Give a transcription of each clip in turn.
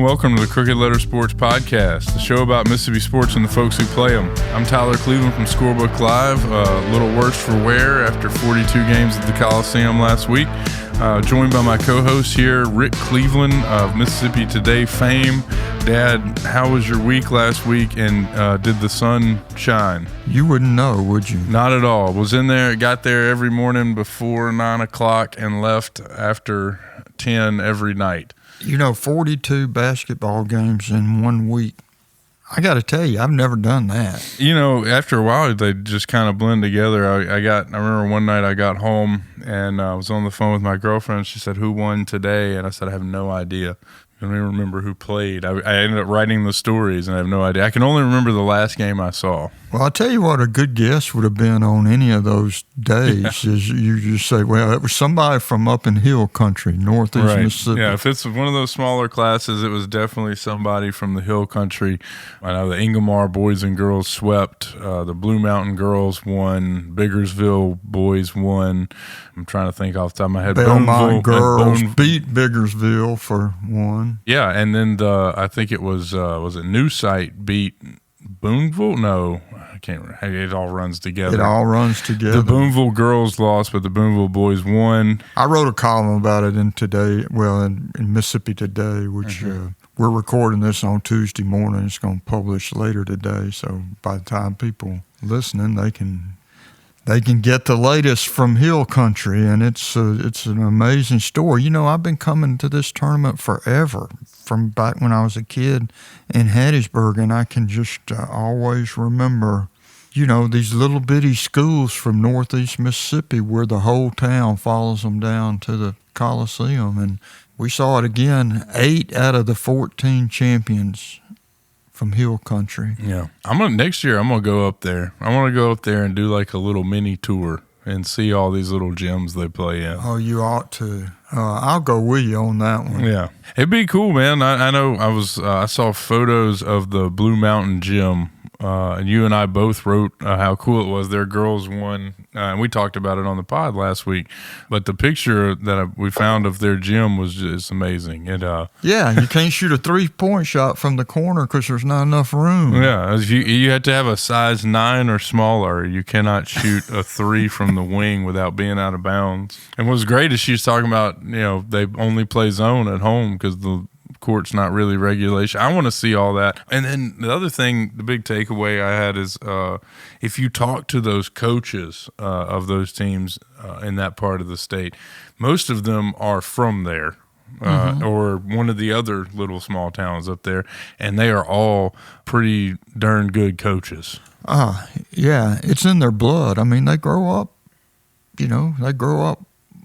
and welcome to the Crooked Letter Sports Podcast, the show about Mississippi sports and the folks who play them. I'm Tyler Cleveland from Scorebook Live, a little worse for wear after 42 games at the Coliseum last week. Joined by my co-host here, Rick Cleveland of Mississippi Today fame. Dad, how was your week last week, and did the sun shine? You wouldn't know, would you? Not at all. Was in there, got there every morning before 9 o'clock and left after 10 every night. 42 basketball games in 1 week. I got to tell you, I've never done that. After a while, they just kind of blend together. I remember one night I got home and I was on the phone with my girlfriend. She said, "Who won today?" And I said, "I have no idea. I don't even remember who played." I ended up writing the stories, and I have no idea. I can only remember the last game I saw. Well, I'll tell you what a good guess would have been on any of those days is you just say, well, it was somebody from up in Hill Country, northeast Mississippi. Yeah, if it's one of those smaller classes, it was definitely somebody from the Hill Country. I know the Ingomar boys and girls swept. The Blue Mountain girls won. Biggersville boys won. I'm trying to think off the top of my head. Belmont girls beat Biggersville for one. Yeah, and then I think it was it New Site beat Boonville? No, I can't remember. It all runs together. It all runs together. The Boonville girls lost, but the Boonville boys won. I wrote a column about it in Mississippi Today, which we're recording this on Tuesday morning. It's going to publish later today, so by the time people listening, they can get the latest from Hill Country, and it's an amazing story. I've been coming to this tournament forever, from back when I was a kid in Hattiesburg, and I can just always remember, these little bitty schools from northeast Mississippi where the whole town follows them down to the Coliseum, and we saw it again, 8 out of the 14 champions from Hill Country. Yeah. Next year I'm gonna go up there. I want to go up there and do like a little mini tour and see all these little gyms they play in. Oh, you ought to. I'll go with you on that one. Yeah, it'd be cool, man. I know. I saw photos of the Blue Mountain gym, and you and I both wrote how cool it was. Their girls won, and we talked about it on the pod last week. But the picture that we found of their gym was just amazing. Yeah, you can't shoot a 3-point shot from the corner because there's not enough room. Yeah, you had to have a size 9 or smaller. You cannot shoot a 3 from the wing without being out of bounds. And what's great is she's talking about, they only play zone at home because the court's not really regulation. I want to see all that. And then the other thing, the big takeaway I had is if you talk to those coaches of those teams in that part of the state, most of them are from there. Or one of the other little small towns up there, and they are all pretty darn good coaches. Yeah, it's in their blood. I mean, they grow up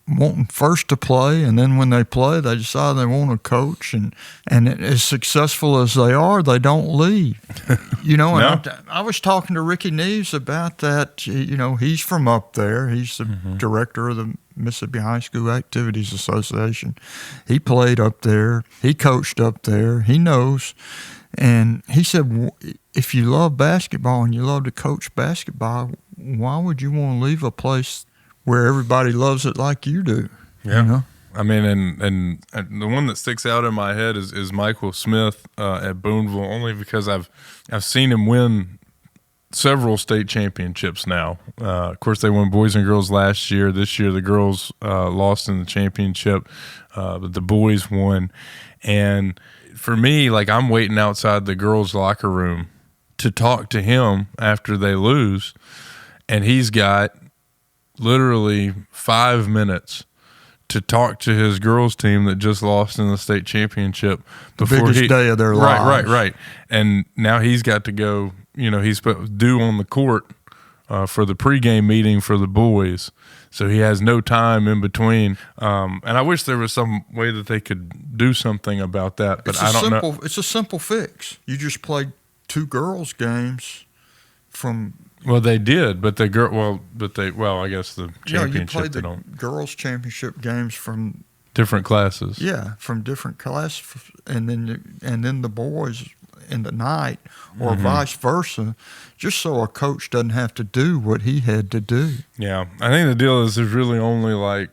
wanting first to play, and then when they play, they decide they want to coach, and as successful as they are, they don't leave. No. I was talking to Ricky Neves about that. He's from up there. He's the director of the Mississippi High School Activities Association. He played up there. He coached up there. He knows. And he said, if you love basketball and you love to coach basketball, why would you want to leave a place where everybody loves it like you do? Yeah. I mean, and the one that sticks out in my head is Michael Smith at Boonville, only because I've seen him win several state championships now. Of course, they won boys and girls last year. This year, the girls lost in the championship, but the boys won. And for me, I'm waiting outside the girls' locker room to talk to him after they lose, and he's got literally 5 minutes to talk to his girls team that just lost in the state championship. The biggest day of their lives. Right. And now he's got to go, he's due on the court for the pregame meeting for the boys. So he has no time in between. And I wish there was some way that they could do something about that, but I don't know. It's a simple fix. You just play 2 girls games from... Well, they did, but I guess the championship. You play the girls' championship games from different classes. Yeah, from different classes, and then the boys in the night, or vice versa, just so a coach doesn't have to do what he had to do. Yeah, I think the deal is there's really only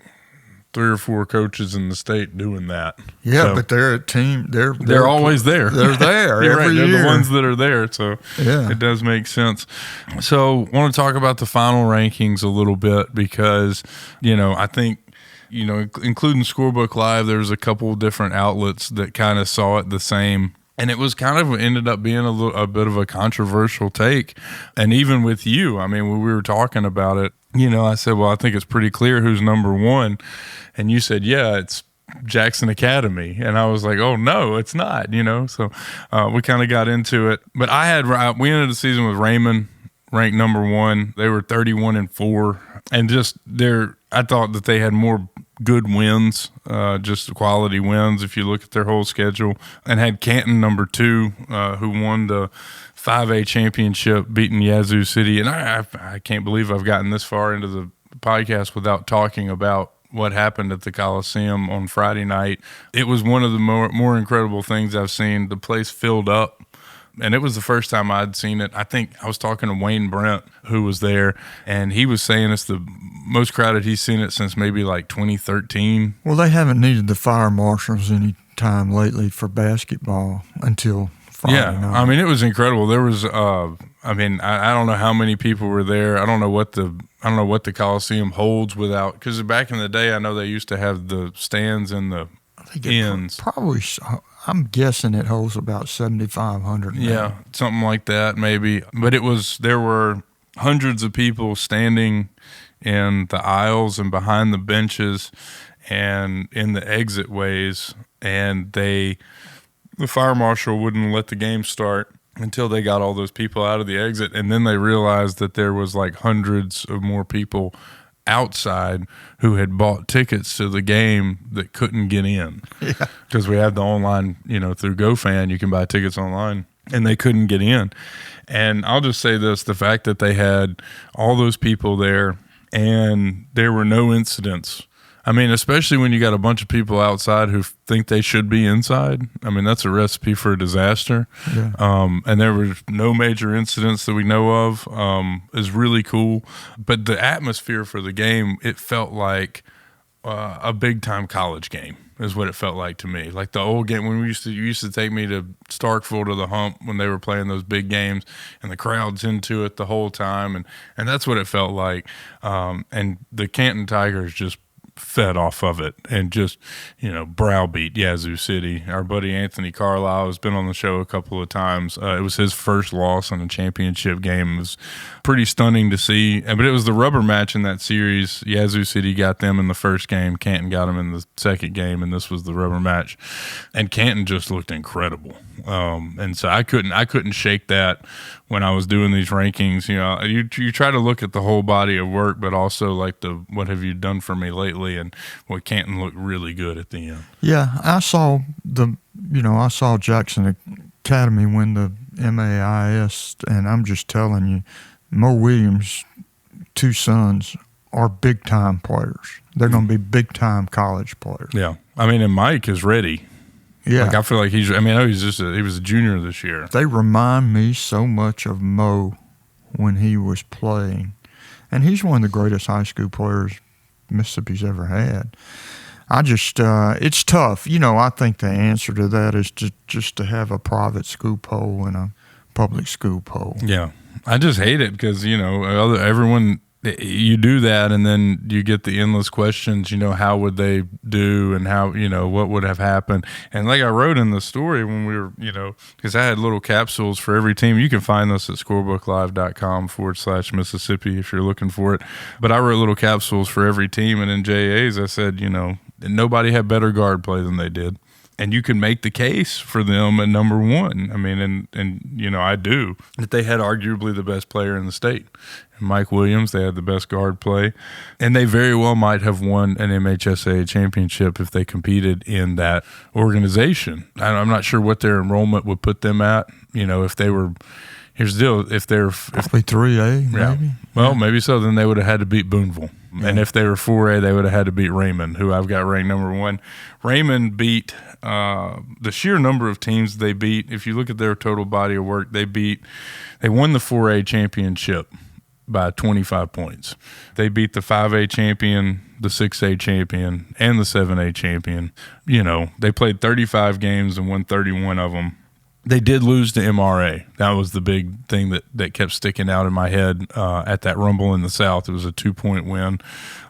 3 or 4 coaches in the state doing that. Yeah, So but they're a team. they're always there. They're there You're every right. year. They're the ones that are there. So Yeah. it does make sense. So I want to talk about the final rankings a little bit because, I think, including Scorebook Live, there's a couple different outlets that kind of saw it the same. And it was kind of ended up being a bit of a controversial take. And even with you, I mean, when we were talking about it, I said, well, I think it's pretty clear who's number one. And you said, yeah, it's Jackson Academy. And I was like, oh, no, it's not, So we kind of got into it. But we ended the season with Raymond ranked number one. They were 31-4. And I thought that they had more good wins, just quality wins if you look at their whole schedule, and had Canton number 2, who won the 5A championship, beating Yazoo City. And I can't believe I've gotten this far into the podcast without talking about what happened at the Coliseum on Friday night. It was one of the more incredible things I've seen. The place filled up. And it was the first time I'd seen it. I think I was talking to Wayne Brent, who was there, and he was saying it's the most crowded he's seen it since maybe like 2013. Well, they haven't needed the fire marshals any time lately for basketball until Friday night. I mean, it was incredible. There was, I don't know how many people were there. I don't know what the Coliseum holds without, because back in the day, I know they used to have the stands in the ends. Probably. I'm guessing it holds about 7,500. Yeah, something like that maybe. But there were hundreds of people standing in the aisles and behind the benches and in the exit ways, and the fire marshal wouldn't let the game start until they got all those people out of the exit, and then they realized that there was like hundreds of more people outside who had bought tickets to the game that couldn't get in. Yeah. Because we have the online, through GoFan, you can buy tickets online, and they couldn't get in. And I'll just say this, the fact that they had all those people there and there were no incidents. I mean, especially when you got a bunch of people outside who think they should be inside. I mean, that's a recipe for a disaster. Yeah. And there were no major incidents that we know of. Is really cool. But the atmosphere for the game, it felt like a big-time college game is what it felt like to me. Like the old game when you used to take me to Starkville to the Hump when they were playing those big games, and the crowd's into it the whole time. And that's what it felt like. And the Canton Tigers just fed off of it and just, browbeat Yazoo City. Our buddy Anthony Carlisle has been on the show a couple of times. It was his first loss in a championship game. It was pretty stunning to see. But it was the rubber match in that series. Yazoo City got them in the first game. Canton got them in the second game, and this was the rubber match. And Canton just looked incredible. And so I couldn't shake that when I was doing these rankings. You try to look at the whole body of work, but also like what have you done for me lately, and what Canton looked really good at the end. Yeah, I saw Jackson Academy win the MAIS, and I'm just telling you, Mo Williams' 2 sons are big-time players. They're going to be big-time college players. Yeah. I mean, and Mike is ready. Yeah. Like I feel like I know he was a junior this year. They remind me so much of Mo when he was playing. And he's one of the greatest high school players Mississippi's ever had. It's tough. I think the answer to that is just to have a private school poll and a public school poll. Yeah. I just hate it because, everyone, you do that and then you get the endless questions, how would they do and how, what would have happened. And like I wrote in the story when we were, because I had little capsules for every team. You can find this at scorebooklive.com/Mississippi if you're looking for it. But I wrote little capsules for every team. And in JAs, I said, nobody had better guard play than they did. And you can make the case for them at number one. I mean, and I do, that they had arguably the best player in the state. And Mike Williams, they had the best guard play. And they very well might have won an MHSAA championship if they competed in that organization. I'm not sure what their enrollment would put them at, if they were – here's the deal. If they're – probably 3A, maybe. Yeah. Well, maybe so. Then they would have had to beat Booneville. Yeah. And if they were 4A, they would have had to beat Raymond, who I've got ranked number one. Raymond beat the sheer number of teams they beat. If you look at their total body of work, they won the 4A championship by 25 points. They beat the 5A champion, the 6A champion, and the 7A champion. You know, they played 35 games and won 31 of them. They did lose to MRA. That was the big thing that kept sticking out in my head at that Rumble in the South. It was a 2-point win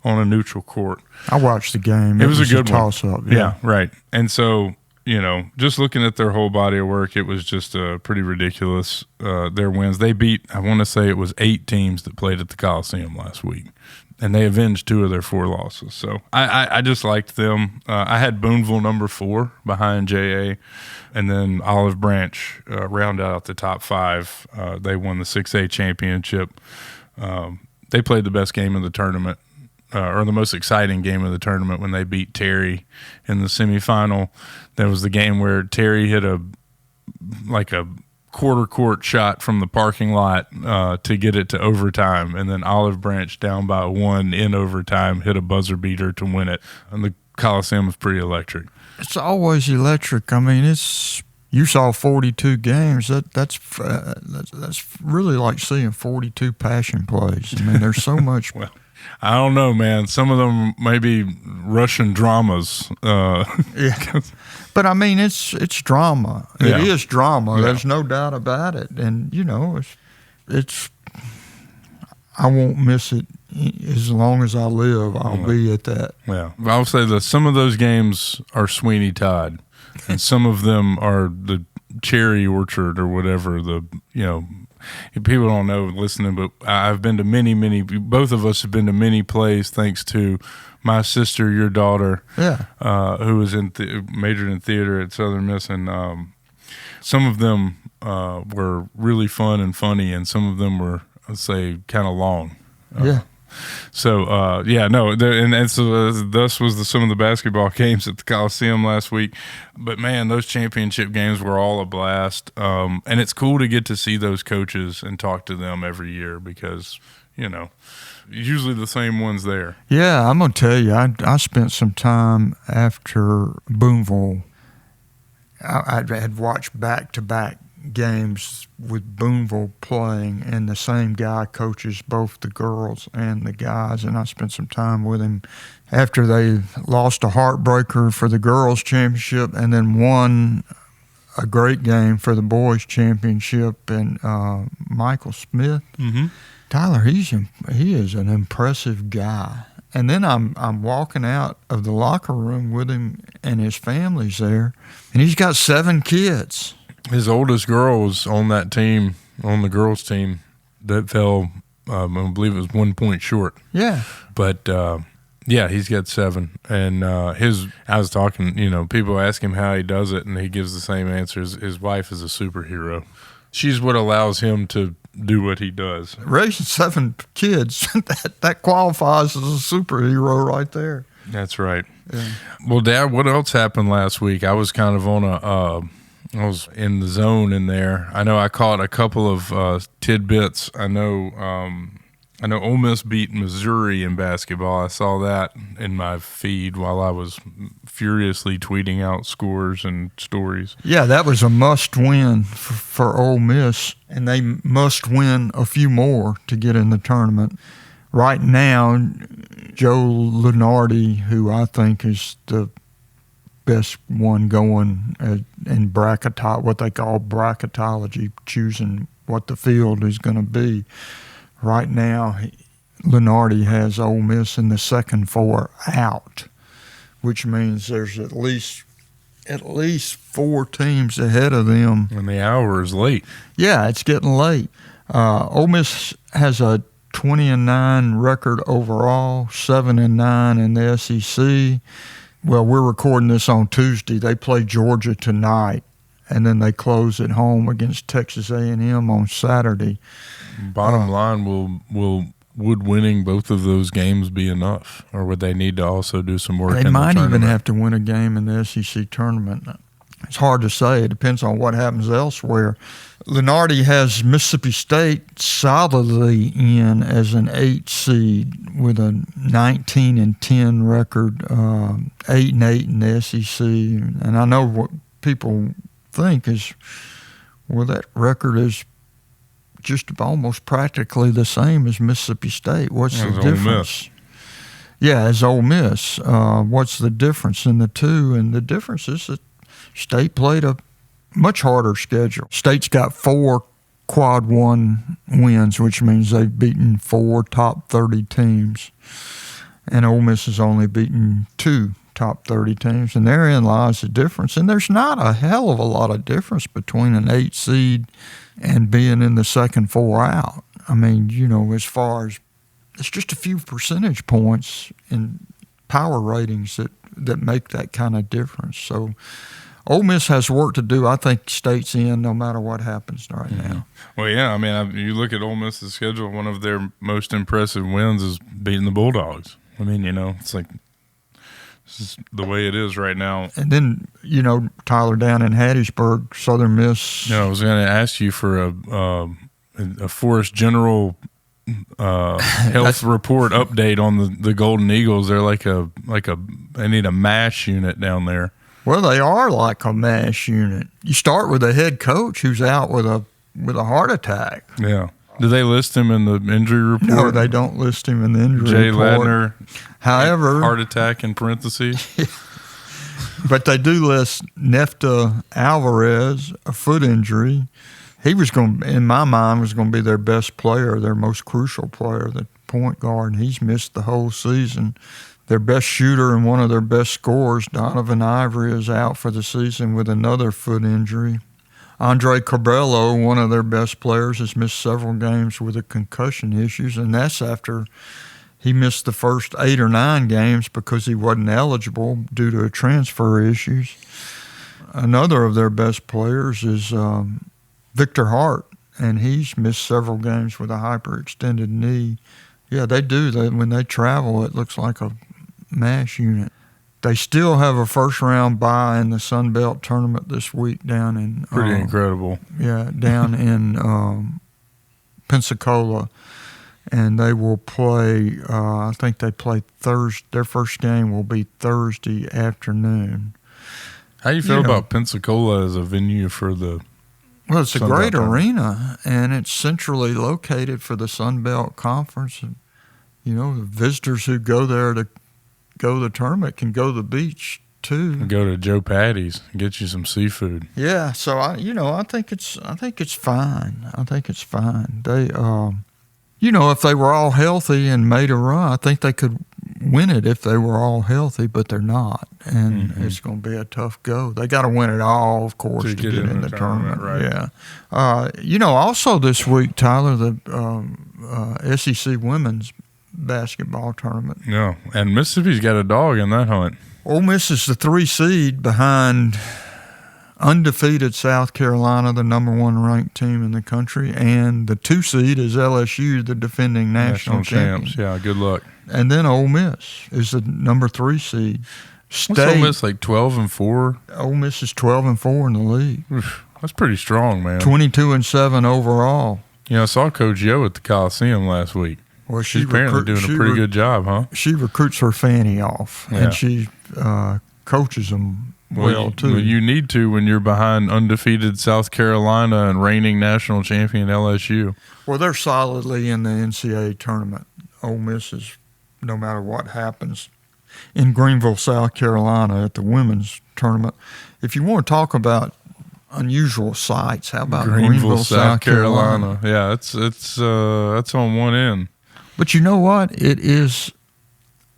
on a neutral court. I watched the game. It was a good toss-up. Yeah, right. And so, you know, just looking at their whole body of work, it was just pretty ridiculous, their wins. They beat, I want to say it was 8 teams that played at the Coliseum last week, and they avenged 2 of their 4 losses. So I just liked them. I had Boonville number 4 behind JA, and then Olive Branch round out the top 5. They won the 6A championship. They played the best game of the tournament, or the most exciting game of the tournament, when they beat Terry in the semifinal. That was the game where Terry hit a quarter court shot from the parking lot to get it to overtime, and then Olive Branch, down by 1 in overtime, hit a buzzer beater to win it. And the Coliseum was pretty electric. It's always electric. I mean, you saw 42 games. That's really like seeing 42 passion plays. I mean, there's so much. Well, I don't know, man. Some of them may be Russian dramas. Yeah, but I mean, it's drama. Yeah. It is drama. Yeah. There's no doubt about it. And you know, it's. I won't miss it as long as I live. I'll be at that. Yeah, I'll say that some of those games are Sweeney Todd, and some of them are the cherry orchard or whatever. People don't know listening, but I've been to many. Both of us have been to many plays thanks to my sister, your daughter, who was majored in theater at Southern Miss, and some of them were really fun and funny, and some of them were, I'd say, kind of long. So thus was some of the basketball games at the Coliseum last week. But man, those championship games were all a blast, and it's cool to get to see those coaches and talk to them every year, because usually the same ones there. Yeah, I'm gonna tell you, I spent some time after Boonville. I had watched back-to-back games with Boonville playing, and the same guy coaches both the girls and the guys, and I spent some time with him after they lost a heartbreaker for the girls championship and then won a great game for the boys championship. And Michael Smith, Tyler, he is an impressive guy. And then I'm walking out of the locker room with him, and his family's there, and he's got 7 kids. His oldest girl was on that team, on the girls' team, that fell, I believe it was 1 point short. Yeah. But, he's got 7. And I was talking, people ask him how he does it, and he gives the same answers. His wife is a superhero. She's what allows him to do what he does. Raising 7 kids, that qualifies as a superhero right there. That's right. Yeah. Well, Dad, what else happened last week? I was kind of on I was in the zone in there. I know I caught a couple of tidbits. I know Ole Miss beat Missouri in basketball. I saw that in my feed while I was furiously tweeting out scores and stories. Yeah, that was a must-win for Ole Miss, and they must win a few more to get in the tournament. Right now, Joe Lunardi, who I think is the best one going in what they call bracketology, choosing what the field is going to be. Right now, Lunardi has Ole Miss in the second 4 out, which means there's at least 4 teams ahead of them. And the hour is late. Yeah, it's getting late. Ole Miss has a 20-9 record overall, 7-9 in the SEC. Well, we're recording this on Tuesday. They play Georgia tonight, and then they close at home against Texas A&M on Saturday. Bottom line, would winning both of those games be enough, or would they need to also do some work in the tournament? They might even have to win a game in the SEC tournament. It's hard to say. It depends on what happens elsewhere. Lunardi has Mississippi State solidly in as an 8 seed with a 19-10 record, 8-8 in the SEC. And I know what people think is, well, that record is just almost practically the same as Mississippi State. What's the As Ole difference? Yeah, as Ole Miss. What's the difference in the two? And the difference is that State played a much harder schedule. State's got 4 quad 1 wins, which means they've beaten 4 top 30 teams. And Ole Miss has only beaten 2 top 30 teams, and therein lies the difference. And there's not a hell of a lot of difference between an 8 seed and being in the second 4 out. I mean, as far as it's just a few percentage points in power ratings that make that kind of difference. So Ole Miss has work to do. I think State's in no matter what happens right now. Well, yeah, I mean, you look at Ole Miss's schedule, one of their most impressive wins is beating the Bulldogs. I mean, it's like this is the way it is right now. And then, Tyler, down in Hattiesburg, Southern Miss. I was going to ask you for a Forest General health report update on the Golden Eagles. They're like they need a MASH unit down there. Well, they are like a MASH unit. You start with a head coach who's out with a heart attack. Yeah. Do they list him in the injury report? No, they don't list him in the injury Jay report. Ladner, however, heart attack in parentheses. But they do list Nefta Alvarez, a foot injury. He was in my mind, was going to be their best player, their most crucial player, the point guard. He's missed the whole season. Their best shooter and one of their best scorers, Donovan Ivory, is out for the season with another foot injury. Andre Cabello, one of their best players, has missed several games with the concussion issues, and that's after he missed the first 8 or 9 games because he wasn't eligible due to transfer issues. Another of their best players is Victor Hart, and he's missed several games with a hyperextended knee. Yeah, they do. When they travel, it looks like a MASH unit. They still have a first-round bye in the Sun Belt tournament this week down in pretty incredible. Yeah, down in Pensacola, and they will play. I think they play Thursday. Their first game will be Thursday afternoon. How do you feel about Pensacola as a venue for the? Well, it's a great arena, and it's centrally located for the Sun Belt Conference. And, the visitors who go there to go to the tournament can go to the beach too. Go to Joe Patty's and get you some seafood. Yeah, so I think it's fine. I think it's fine. They, if they were all healthy and made a run, I think they could win it if they were all healthy, but they're not, and it's going to be a tough go. They got to win it all, of course, to get in the tournament. Right? Yeah. Also this week, Tyler, the SEC women's basketball tournament. Yeah, and Mississippi's got a dog in that hunt. Ole Miss is the 3 seed behind undefeated South Carolina, the number 1 ranked team in the country, and the 2 seed is LSU, the defending national champs. Yeah, good luck. And then Ole Miss is the number 3 seed. What's Ole Miss, like 12-4? Ole Miss is 12-4 in the league. Oof, that's pretty strong, man. 22-7 overall. I saw Coach Yo at the Coliseum last week. Well, she's apparently doing a pretty good job, huh? She recruits her fanny off, and she coaches them well, too. Well, you need to when you're behind undefeated South Carolina and reigning national champion LSU. Well, they're solidly in the NCAA tournament. Ole Miss is, no matter what happens, in Greenville, South Carolina at the women's tournament. If you want to talk about unusual sights, how about Greenville, South Carolina? Yeah, that's on one end. But you know what? It is,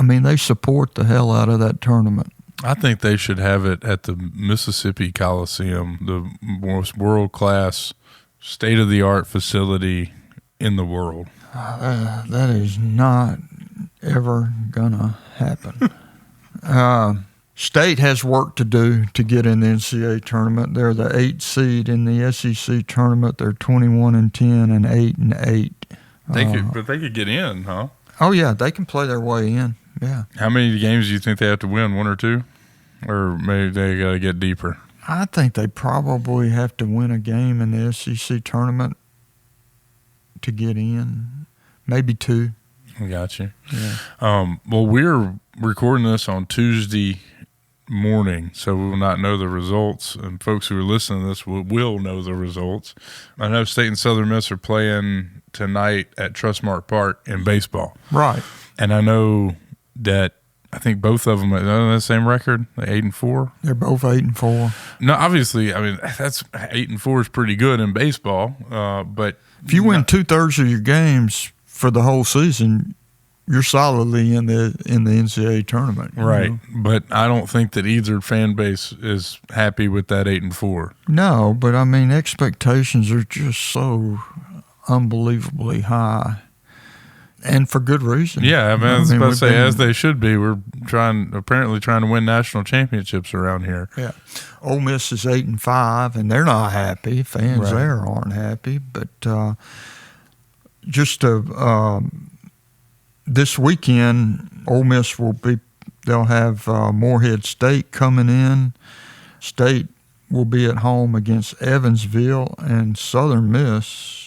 they support the hell out of that tournament. I think they should have it at the Mississippi Coliseum, the most world-class, state-of-the-art facility in the world. That is not ever going to happen. State has work to do to get in the NCAA tournament. They're the 8th seed in the SEC tournament. They're 21-10 and 8-8. But they could get in, huh? Oh yeah, they can play their way in. Yeah. How many games do you think they have to win? 1 or 2, or maybe they got to get deeper? I think they probably have to win a game in the SEC tournament to get in. Maybe 2. I got you. Yeah. Well, we're recording this on Tuesday morning, so we will not know the results. And folks who are listening to this will know the results. I know State and Southern Miss are playing tonight at Trustmark Park in baseball. Right. And I know that I think both of them are the same record, 8-4. They're both 8-4. No, obviously, I mean, that's 8-4 is pretty good in baseball. But if you win 2/3 of your games for the whole season, you're solidly in the NCAA tournament, right? know? But I don't think that either fan base is happy with that 8-4. No, but I mean, expectations are just so unbelievably high. And for good reason. Yeah, I mean, I was about to say, as they should be. We're apparently trying to win national championships around here. Yeah. Ole Miss is 8-5, and they're not happy. Fans there aren't happy. But this weekend, Ole Miss they'll have Morehead State coming in. State will be at home against Evansville, and Southern Miss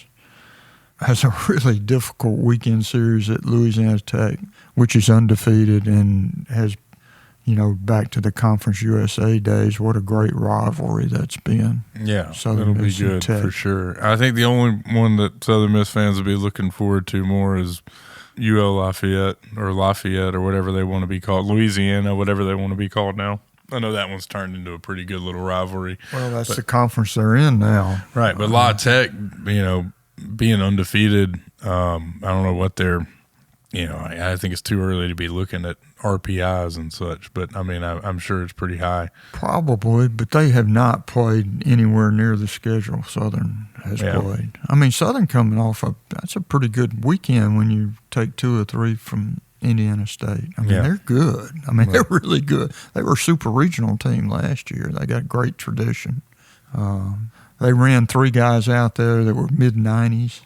has a really difficult weekend series at Louisiana Tech, which is undefeated and has, back to the Conference USA days, what a great rivalry that's been. Yeah, Southern it'll Miss be good Tech. For sure. I think the only one that Southern Miss fans will be looking forward to more is UL Lafayette or whatever they want to be called, Louisiana, whatever they want to be called now. I know that one's turned into a pretty good little rivalry. Well, that's the conference they're in now. Right, but La Tech, being undefeated, I don't know what they're, I think it's too early to be looking at RPIs and such, but I mean, I'm sure it's pretty high. Probably, but they have not played anywhere near the schedule Southern has played. I mean, Southern coming off that's a pretty good weekend when you take 2 or 3 from Indiana State. I mean, they're good. I mean, they're really good. They were a super regional team last year. They got great tradition. They ran 3 guys out there that were mid-90s,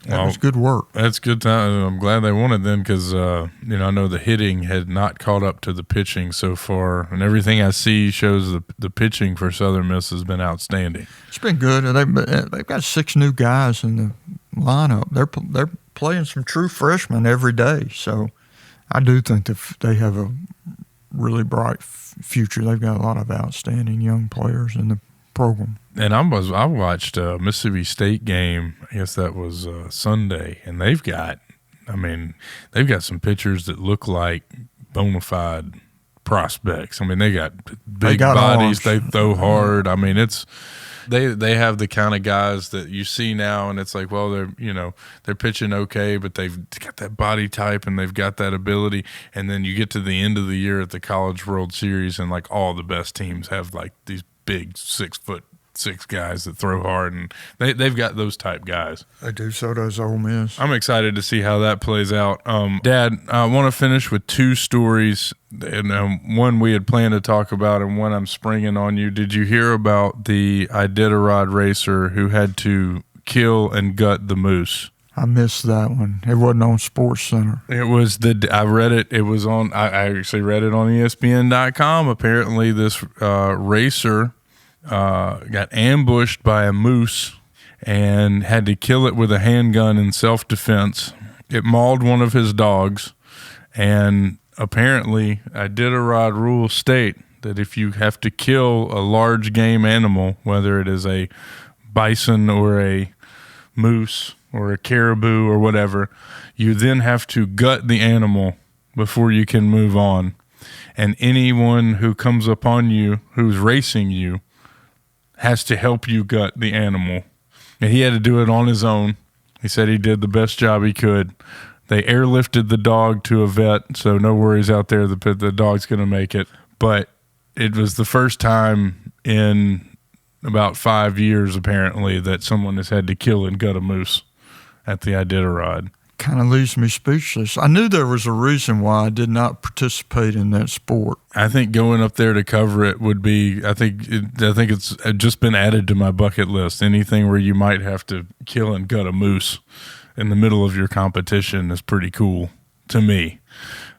That was good work. That's good time. I'm glad they won it then because, I know the hitting had not caught up to the pitching so far, and everything I see shows the pitching for Southern Miss has been outstanding. It's been good. They've got 6 new guys in the lineup. They're playing some true freshmen every day, so I do think that they have a really bright future. They've got a lot of outstanding young players in the program. And I watched a Mississippi State game. I guess that was Sunday, and they've got some pitchers that look like bona fide prospects. I mean, they got big bodies. Arms. They throw hard. I mean, they have the kind of guys that you see now, and it's like, well, they're pitching okay, but they've got that body type and they've got that ability. And then you get to the end of the year at the College World Series, and like all the best teams have like these big 6'6" guys that throw hard, and they've got those type guys. They do. So does Ole Miss. I'm excited to see how that plays out. Dad, I want to finish with 2 stories, and one we had planned to talk about, and one I'm springing on you. Did you hear about the Iditarod racer who had to kill and gut the moose? I missed that one. It wasn't on Sports Center. It was I read it. It was on. I actually read it on ESPN.com. Apparently, this racer got ambushed by a moose and had to kill it with a handgun in self-defense. It mauled one of his dogs, and apparently Iditarod rules state that if you have to kill a large game animal, whether it is a bison or a moose or a caribou or whatever, you then have to gut the animal before you can move on. And anyone who comes upon you who's racing you has to help you gut the animal. And he had to do it on his own. He said he did the best job he could. They airlifted the dog to a vet, so no worries out there. The dog's going to make it. But it was the first time in about 5 years, apparently, that someone has had to kill and gut a moose at the Iditarod. Kind of leaves me speechless. I knew there was a reason why I did not participate in that sport. I think going up there to cover it would be. I think it's just been added to my bucket list. Anything where you might have to kill and gut a moose in the middle of your competition is pretty cool to me.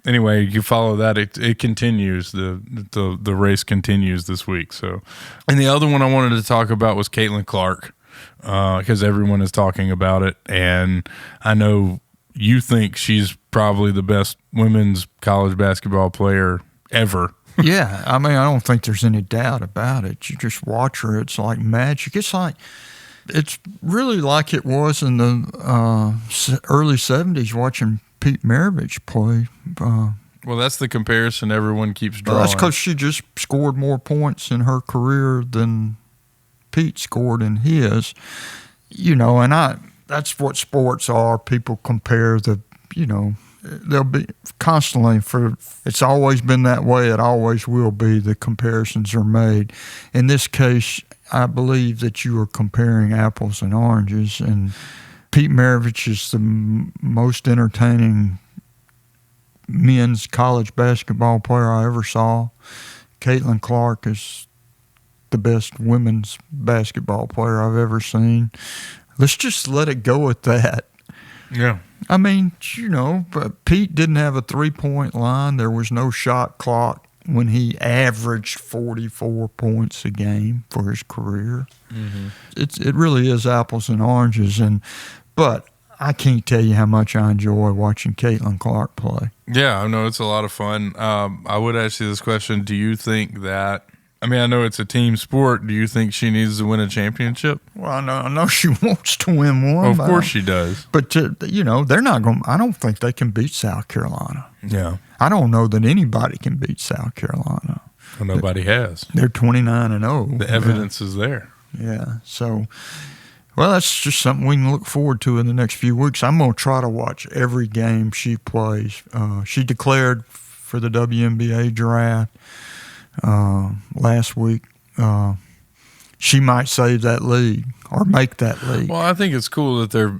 Anyway, you follow that. It continues. The race continues this week. So, and the other one I wanted to talk about was Caitlin Clark. Because everyone is talking about it, and I know you think she's probably the best women's college basketball player ever. Yeah, I mean, I don't think there's any doubt about it. You just watch her; it's like magic. It's really like it was in the early '70s watching Pete Maravich play. Well, that's the comparison everyone keeps drawing. That's because she just scored more points in her career than Pete scored in his. And that's what sports are. People compare they'll be constantly it's always been that way. It always will be. The comparisons are made. In this case, I believe that you are comparing apples and oranges, and Pete Maravich is the most entertaining men's college basketball player I ever saw. Caitlin Clark is the best women's basketball player I've ever seen. Let's just let it go at that. Yeah. I mean, but Pete didn't have a three-point line. There was no shot clock when he averaged 44 points a game for his career. Mm-hmm. It really is apples and oranges. But I can't tell you how much I enjoy watching Caitlin Clark play. Yeah, I know it's a lot of fun. I would ask you this question. Do you think that, I know it's a team sport. Do you think she needs to win a championship? Well, I know she wants to win one. Well, of course she does. But, they're not going to – I don't think they can beat South Carolina. Yeah. I don't know that anybody can beat South Carolina. Well, nobody has. They're 29-0. The evidence is there. Yeah. So, well, that's just something we can look forward to in the next few weeks. I'm going to try to watch every game she plays. She declared for the WNBA draft last week. She might save that league or make that league. Well, I think it's cool that they're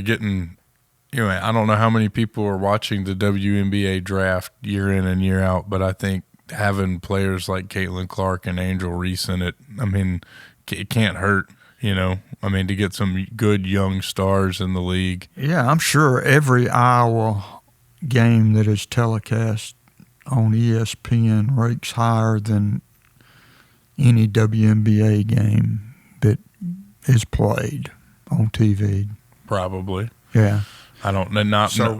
getting – I don't know how many people are watching the WNBA draft year in and year out, but I think having players like Caitlin Clark and Angel Reese in it, it can't hurt, to get some good young stars in the league. Yeah, I'm sure every Iowa game that is telecast on ESPN ranks higher than any WNBA game that is played on TV. Probably. Yeah. I don't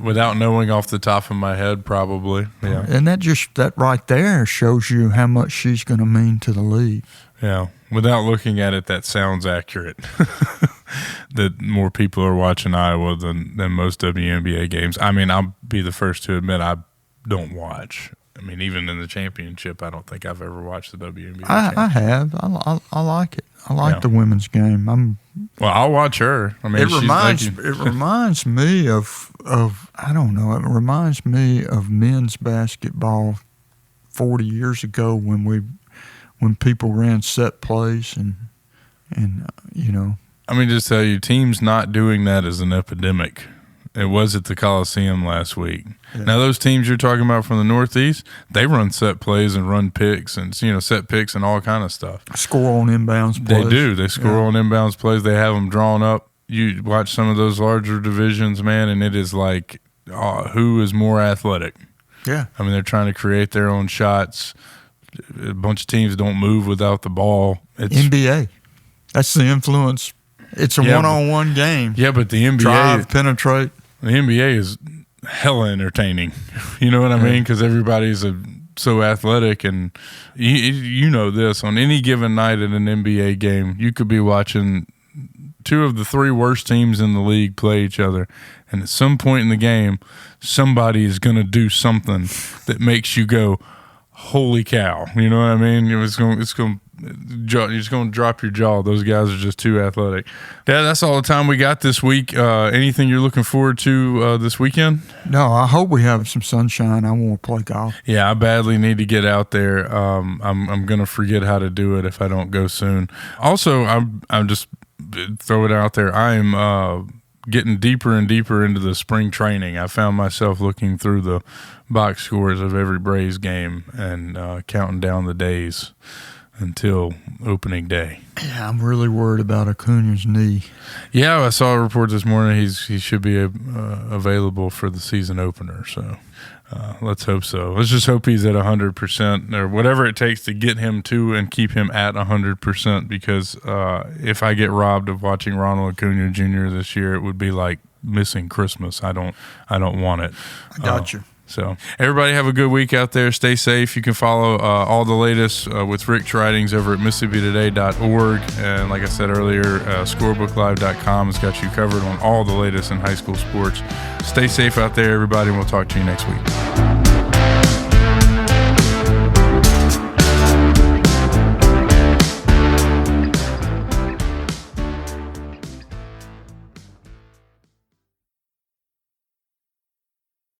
without knowing off the top of my head, probably. Yeah. And that right there shows you how much she's going to mean to the league. Yeah. Without looking at it, that sounds accurate. That more people are watching Iowa than most WNBA games. I'll be the first to admit I don't watch. Even in the championship, I don't think I've ever watched the WNBA. I have. I like it. I like the women's game. Well, I'll watch her. It reminds me of I don't know. It reminds me of men's basketball 40 years ago when people ran set plays and. Let me just tell you, teams not doing that is an epidemic. It was at the Coliseum last week. Yeah. Now, those teams you're talking about from the Northeast, they run set plays and run picks and, set picks and all kind of stuff. Score on inbounds plays. They do. They score on inbounds plays. They have them drawn up. You watch some of those larger divisions, man, and it is like who is more athletic. Yeah. They're trying to create their own shots. A bunch of teams don't move without the ball. It's NBA. That's the influence. It's a one-on-one game. Yeah, but the NBA – drive, penetrate. The NBA is hella entertaining. You know what I mean? Because everybody's so athletic. And you know this. On any given night at an NBA game, you could be watching two of the three worst teams in the league play each other. And at some point in the game, somebody is going to do something that makes you go, holy cow. You know what I mean? You're just going to drop your jaw. Those guys are just too athletic. Yeah, that's all the time we got this week. Anything you're looking forward to this weekend? No, I hope we have some sunshine. I want to play golf. Yeah, I badly need to get out there. I'm going to forget how to do it if I don't go soon. Also, I'm just throw it out there. I am getting deeper and deeper into the spring training. I found myself looking through the box scores of every Braves game and counting down the days until opening day. Yeah, I'm really worried about Acuna's knee. Yeah, I saw a report this morning. He should be available for the season opener. So let's hope so. Let's just hope he's at 100% or whatever it takes to get him to and keep him at 100%. Because if I get robbed of watching Ronald Acuna Jr. this year, it would be like missing Christmas. I don't want it. I got you. So everybody have a good week out there. Stay safe. You can follow all the latest with Rick's writings over at MississippiToday.org. And like I said earlier, ScorebookLive.com has got you covered on all the latest in high school sports. Stay safe out there, everybody, and we'll talk to you next week.